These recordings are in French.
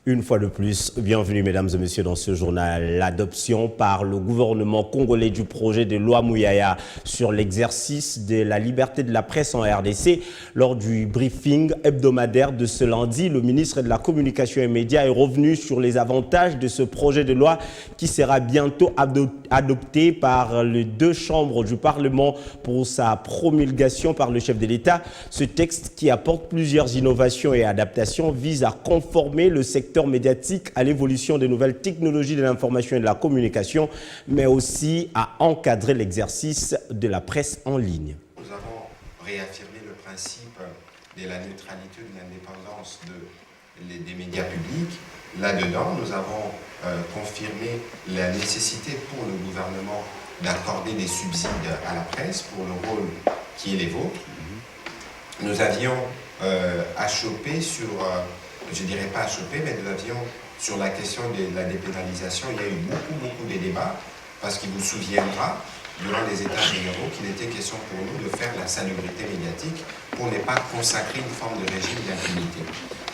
Une fois de plus, bienvenue mesdames et messieurs dans ce journal. L'adoption par le gouvernement congolais du projet de loi Mouyaya sur l'exercice de la liberté de la presse en RDC. Lors du briefing hebdomadaire de ce lundi, le ministre de la Communication et Médias est revenu sur les avantages de ce projet de loi qui sera bientôt adopté par les deux chambres du Parlement pour sa promulgation par le chef de l'État. Ce texte qui apporte plusieurs innovations et adaptations vise à conformer le secteur médiatique à l'évolution des nouvelles technologies de l'information et de la communication, mais aussi à encadrer l'exercice de la presse en ligne. Nous avons réaffirmé le principe de la neutralité, de l'indépendance des médias publics. Là-dedans, nous avons confirmé la nécessité pour le gouvernement d'accorder des subsides à la presse pour le rôle qui est les vôtres. Nous avions achoppé sur... je ne dirais pas achoppé, mais nous avions sur la question de la dépénalisation, il y a eu beaucoup de débats, parce qu'il vous souviendra, durant les États généraux, qu'il était question pour nous de faire la salubrité médiatique pour ne pas consacrer une forme de régime d'impunité.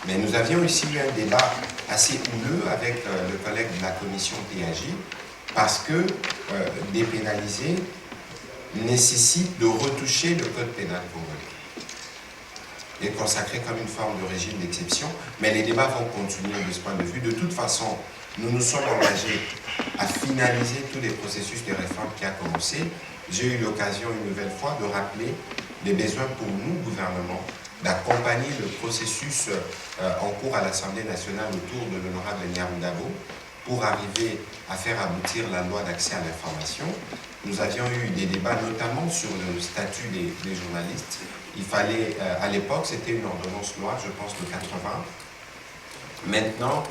Mais nous avions ici eu un débat assez houleux avec le collègue de la commission PAJ, parce que dépénaliser nécessite de retoucher le code pénal congolais et consacré comme une forme de régime d'exception, mais les débats vont continuer de ce point de vue. De toute façon, nous nous sommes engagés à finaliser tous les processus de réforme qui a commencé. J'ai eu l'occasion une nouvelle fois de rappeler les besoins pour nous, gouvernement, d'accompagner le processus en cours à l'Assemblée nationale autour de l'honorable Nyarundabo pour arriver à faire aboutir la loi d'accès à l'information. Nous avions eu des débats notamment sur le statut des journalistes. Il fallait, à l'époque, c'était une ordonnance loi, je pense, de 80. Maintenant,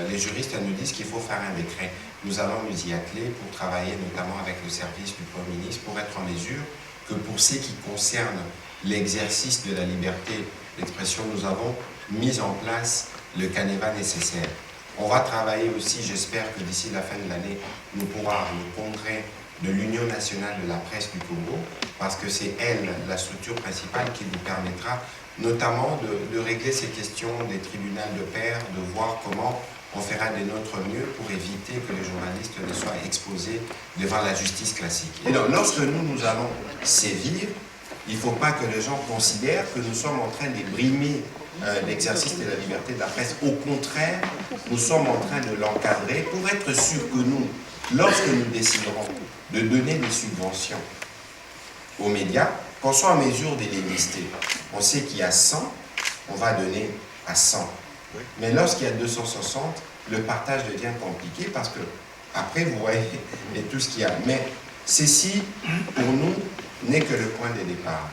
les juristes nous disent qu'il faut faire un décret. Nous allons nous y atteler pour travailler notamment avec le service du Premier ministre pour être en mesure que pour ce qui concerne l'exercice de la liberté d'expression, nous avons mis en place le canevas nécessaire. On va travailler aussi, j'espère que d'ici la fin de l'année, nous pourrons le congrès de l'Union nationale de la presse du Congo, parce que c'est elle, la structure principale, qui nous permettra notamment de régler ces questions des tribunaux de pair, de voir comment on fera de notre mieux pour éviter que les journalistes ne soient exposés devant la justice classique. Et donc, lorsque nous allons sévir, il ne faut pas que les gens considèrent que nous sommes en train de brimer l'exercice de la liberté de la presse. Au contraire, nous sommes en train de l'encadrer pour être sûr que nous, lorsque nous déciderons de donner des subventions aux médias, qu'on soit en mesure de les lister. On sait qu'il y a 100, on va donner à 100. Mais lorsqu'il y a 260, le partage devient compliqué parce que, après, vous voyez, et tout ce qu'il y a. Mais ceci, pour nous, n'est que le point de départ.